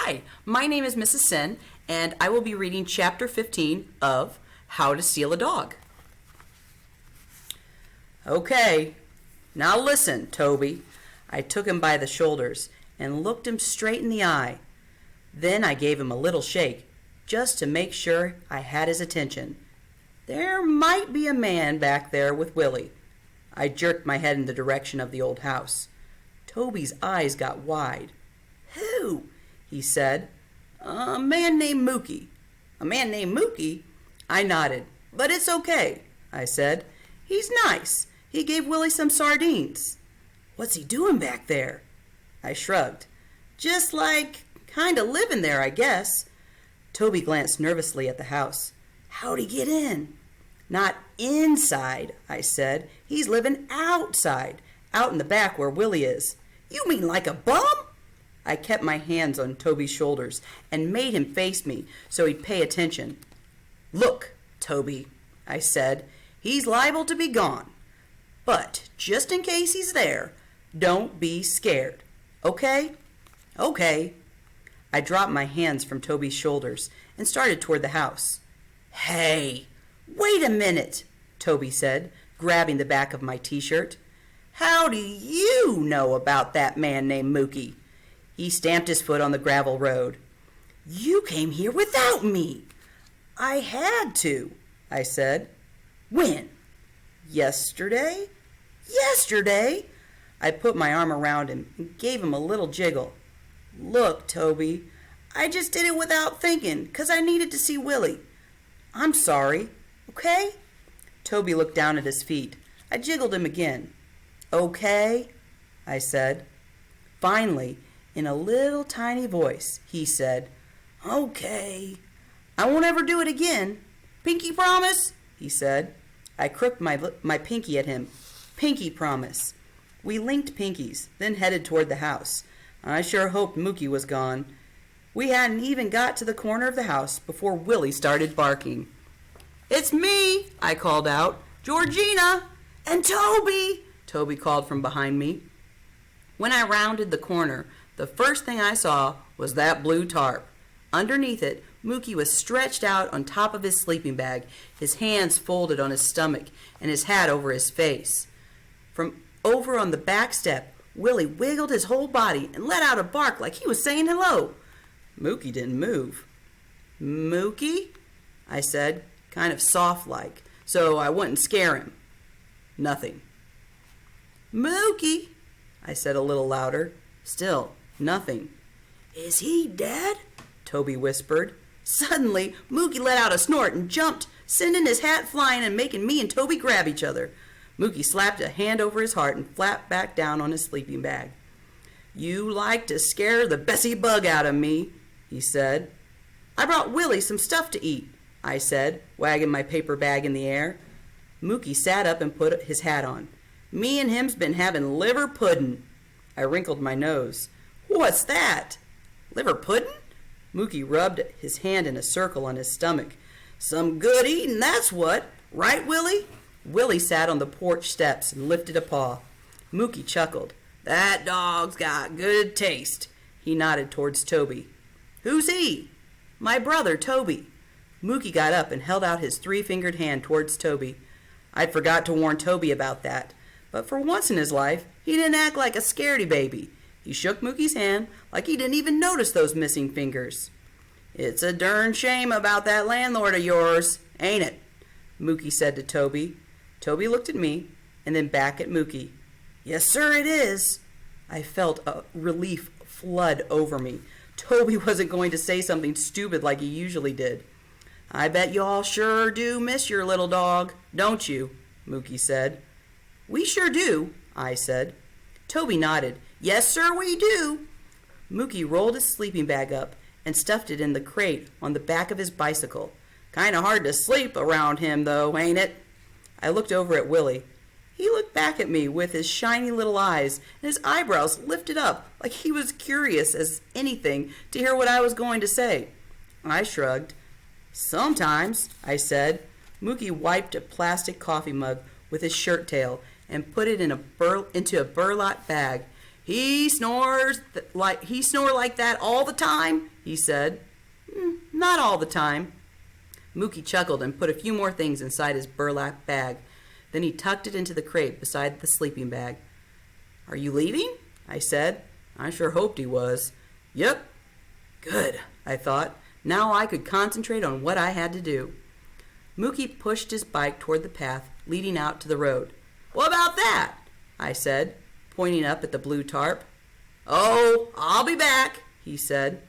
Hi, my name is Mrs. Sinn, and I will be reading Chapter 15 of How to Steal a Dog. Okay, now listen, Toby. I took him by the shoulders and looked him straight in the eye. Then I gave him a little shake, just to make sure I had his attention. There might be a man back there with Willie. I jerked my head in the direction of the old house. Toby's eyes got wide. Who? He said. A man named Mookie. A man named Mookie? I nodded. But it's okay, I said. He's nice. He gave Willie some sardines. What's he doing back there? I shrugged. Just like, kind of living there, I guess. Toby glanced nervously at the house. How'd he get in? Not inside, I said. He's living outside, out in the back where Willie is. You mean like a bum? I kept my hands on Toby's shoulders and made him face me so he'd pay attention. Look, Toby, I said, he's liable to be gone. But just in case he's there, don't be scared. Okay? Okay. I dropped my hands from Toby's shoulders and started toward the house. Hey, wait a minute, Toby said, grabbing the back of my t-shirt. How do you know about that man named Mookie? He stamped his foot on the gravel road. You came here without me. I had to, I said. When? Yesterday? Yesterday? I put my arm around him and gave him a little jiggle. Look, Toby, I just did it without thinking, 'cause I needed to see Willie. I'm sorry, okay? Toby looked down at his feet. I jiggled him again. Okay, I said. Finally, in a little tiny voice, he said, Okay. I won't ever do it again. Pinky promise? He said. I crooked my pinky at him. Pinky promise. We linked pinkies, then headed toward the house. I sure hoped Mookie was gone. We hadn't even got to the corner of the house before Willie started barking. It's me, I called out. Georgina! And Toby! Toby called from behind me. When I rounded the corner, the first thing I saw was that blue tarp. Underneath it, Mookie was stretched out on top of his sleeping bag, his hands folded on his stomach and his hat over his face. From over on the back step, Willie wiggled his whole body and let out a bark like he was saying hello. Mookie didn't move. Mookie? I said, kind of soft-like, so I wouldn't scare him. Nothing. Mookie, I said a little louder. Still, nothing. Is he dead? Toby whispered. Suddenly, Mookie let out a snort and jumped, sending his hat flying and making me and Toby grab each other. Mookie slapped a hand over his heart and flapped back down on his sleeping bag. You like to scare the Bessie bug out of me, he said. I brought Willie some stuff to eat, I said, wagging my paper bag in the air. Mookie sat up and put his hat on. Me and him's been having liver pudding. I wrinkled my nose. What's that? Liver pudding? Mookie rubbed his hand in a circle on his stomach. Some good eating, that's what. Right, Willie? Willie sat on the porch steps and lifted a paw. Mookie chuckled. That dog's got good taste. He nodded towards Toby. Who's he? My brother, Toby. Mookie got up and held out his three-fingered hand towards Toby. I'd forgot to warn Toby about that, but for once in his life, he didn't act like a scaredy baby. He shook Mookie's hand like he didn't even notice those missing fingers. It's a darn shame about that landlord of yours, ain't it? Mookie said to Toby. Toby looked at me and then back at Mookie. Yes, sir, it is. I felt a relief flood over me. Toby wasn't going to say something stupid like he usually did. I bet you all sure do miss your little dog, don't you? Mookie said. We sure do, I said. Toby nodded. Yes, sir, we do. Mookie rolled his sleeping bag up and stuffed it in the crate on the back of his bicycle. Kind of hard to sleep around him, though, ain't it? I looked over at Willie. He looked back at me with his shiny little eyes and his eyebrows lifted up like he was curious as anything to hear what I was going to say. I shrugged. Sometimes, I said. Mookie wiped a plastic coffee mug with his shirt tail and put it into a burlap bag. He snore like that all the time, he said. Not all the time. Mookie chuckled and put a few more things inside his burlap bag. Then he tucked it into the crate beside the sleeping bag. Are you leaving? I said. I sure hoped he was. Yep. Good, I thought. Now I could concentrate on what I had to do. Mookie pushed his bike toward the path leading out to the road. What about that? I said, pointing up at the blue tarp. Oh, I'll be back, he said.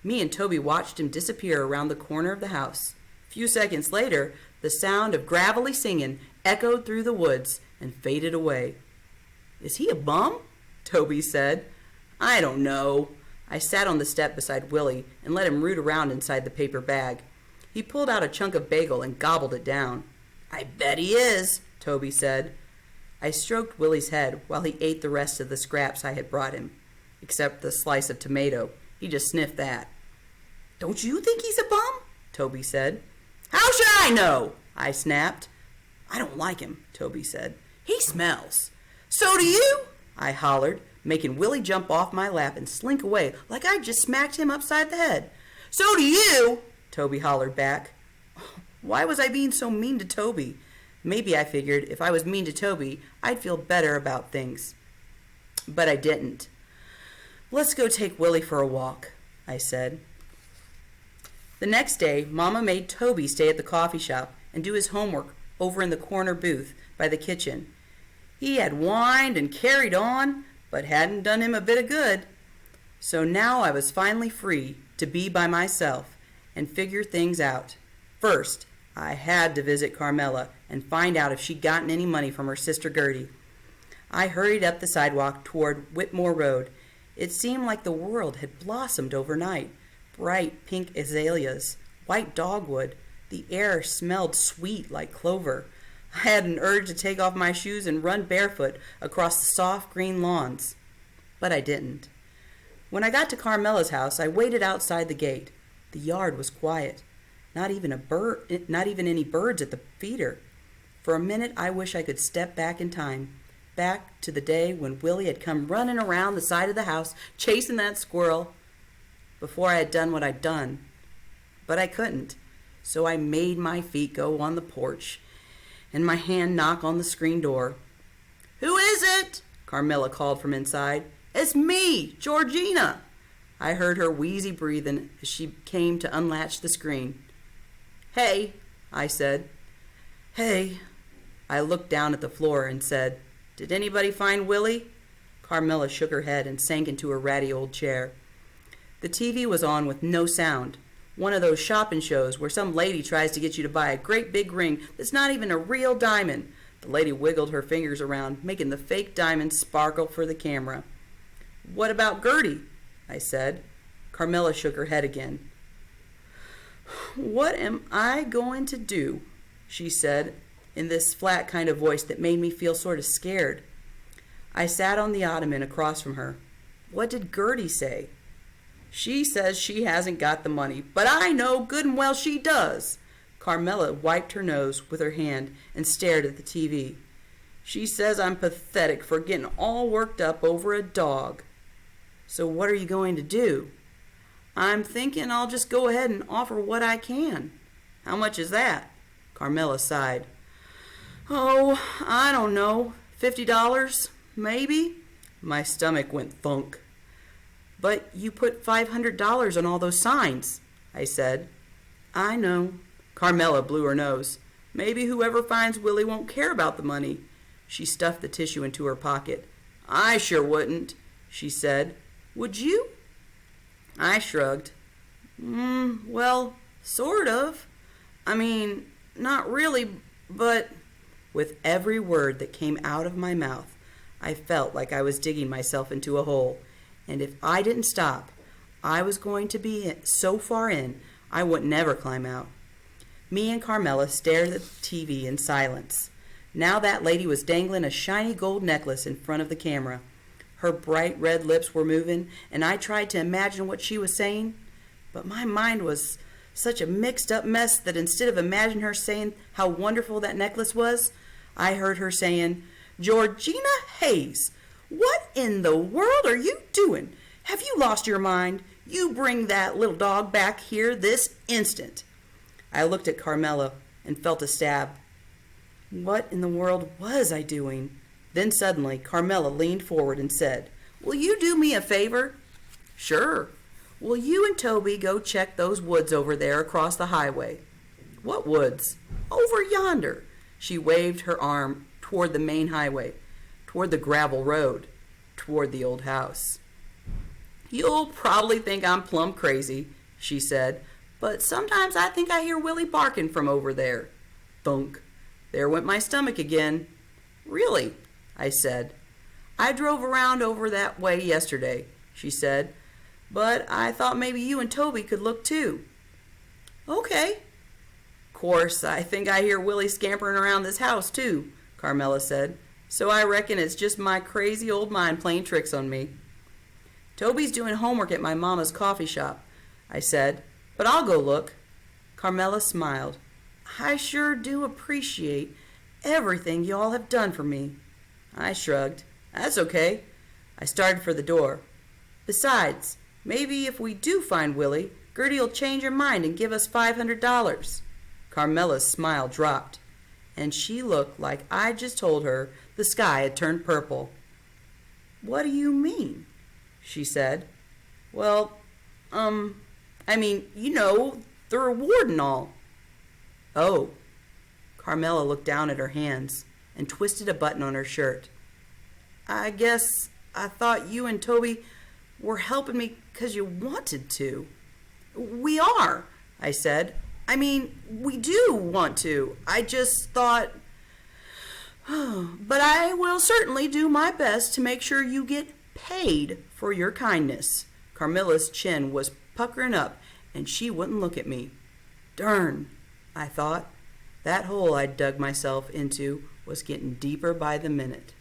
Me and Toby watched him disappear around the corner of the house. A few seconds later, the sound of gravelly singing echoed through the woods and faded away. Is he a bum? Toby said. I don't know. I sat on the step beside Willie and let him root around inside the paper bag. He pulled out a chunk of bagel and gobbled it down. I bet he is, Toby said. I stroked Willie's head while he ate the rest of the scraps I had brought him, except the slice of tomato. He just sniffed that. Don't you think he's a bum? Toby said. How should I know? I snapped. I don't like him, Toby said. He smells. So do you? I hollered, making Willie jump off my lap and slink away like I'd just smacked him upside the head. So do you? Toby hollered back. Why was I being so mean to Toby? Maybe I figured if I was mean to Toby, I'd feel better about things. But I didn't. Let's go take Willie for a walk, I said. The next day, Mama made Toby stay at the coffee shop and do his homework over in the corner booth by the kitchen. He had whined and carried on, but hadn't done him a bit of good. So now I was finally free to be by myself and figure things out. First, I had to visit Carmella and find out if she'd gotten any money from her sister Gertie. I hurried up the sidewalk toward Whitmore Road. It seemed like the world had blossomed overnight. Bright pink azaleas, white dogwood. The air smelled sweet like clover. I had an urge to take off my shoes and run barefoot across the soft green lawns. But I didn't. When I got to Carmella's house, I waited outside the gate. The yard was quiet. Not even any birds at the feeder. For a minute, I wish I could step back in time, back to the day when Willie had come running around the side of the house, chasing that squirrel, before I had done what I'd done. But I couldn't, so I made my feet go on the porch and my hand knock on the screen door. Who is it? Carmella called from inside. It's me, Georgina. I heard her wheezy breathing as she came to unlatch the screen. Hey, I said. Hey. I looked down at the floor and said, Did anybody find Willie? Carmella shook her head and sank into a ratty old chair. The TV was on with no sound. One of those shopping shows where some lady tries to get you to buy a great big ring that's not even a real diamond. The lady wiggled her fingers around, making the fake diamond sparkle for the camera. What about Gertie? I said. Carmella shook her head again. What am I going to do? She said, in this flat kind of voice that made me feel sort of scared. I sat on the ottoman across from her. What did Gertie say? She says she hasn't got the money, but I know good and well she does. Carmella wiped her nose with her hand and stared at the TV. She says I'm pathetic for getting all worked up over a dog. So what are you going to do? I'm thinking I'll just go ahead and offer what I can. How much is that? Carmella sighed. Oh, I don't know. $50, maybe? My stomach went thunk. But you put $500 on all those signs, I said. I know. Carmella blew her nose. Maybe whoever finds Willie won't care about the money. She stuffed the tissue into her pocket. I sure wouldn't, she said. Would you? I shrugged. Well, sort of. I mean, not really, but... With every word that came out of my mouth, I felt like I was digging myself into a hole. And if I didn't stop, I was going to be so far in, I would never climb out. Me and Carmella stared at the TV in silence. Now that lady was dangling a shiny gold necklace in front of the camera. Her bright red lips were moving, and I tried to imagine what she was saying. But my mind was such a mixed-up mess that instead of imagining her saying how wonderful that necklace was, I heard her saying, Georgina Hayes, What in the world are you doing? Have you lost your mind? You bring that little dog back here this instant." I looked at Carmella and felt a stab. What in the world was I doing? Then suddenly Carmella leaned forward and said, "Will you do me a favor?" "Sure." "Will you and Toby go check those woods over there across the highway?" "What woods?" "Over yonder." She waved her arm toward the main highway, toward the gravel road, toward the old house. "You'll probably think I'm plumb crazy," she said, "but sometimes I think I hear Willie barking from over there." Thunk. There went my stomach again. "Really?" I said. "I drove around over that way yesterday," she said, "but I thought maybe you and Toby could look too." "Okay." "Course, I think I hear Willie scampering around this house too," Carmella said, "so I reckon it's just my crazy old mind playing tricks on me." "Toby's doing homework at my mama's coffee shop," I said, "but I'll go look." Carmella smiled. "I sure do appreciate everything y'all have done for me." I shrugged. "That's okay." I started for the door. "Besides, maybe if we do find Willie, Gertie'll change her mind and give us $500. Carmella's smile dropped, and she looked like I just told her the sky had turned purple. "What do you mean?" she said. "Well, I mean, the reward and all." "Oh." Carmella looked down at her hands and twisted a button on her shirt. "I guess I thought you and Toby were helping me 'cause you wanted to." "We are," I said. "I mean, we do want to. I just thought... But I will certainly do my best to make sure you get paid for your kindness." Carmella's chin was puckering up, and she wouldn't look at me. Darn, I thought. That hole I'd dug myself into was getting deeper by the minute.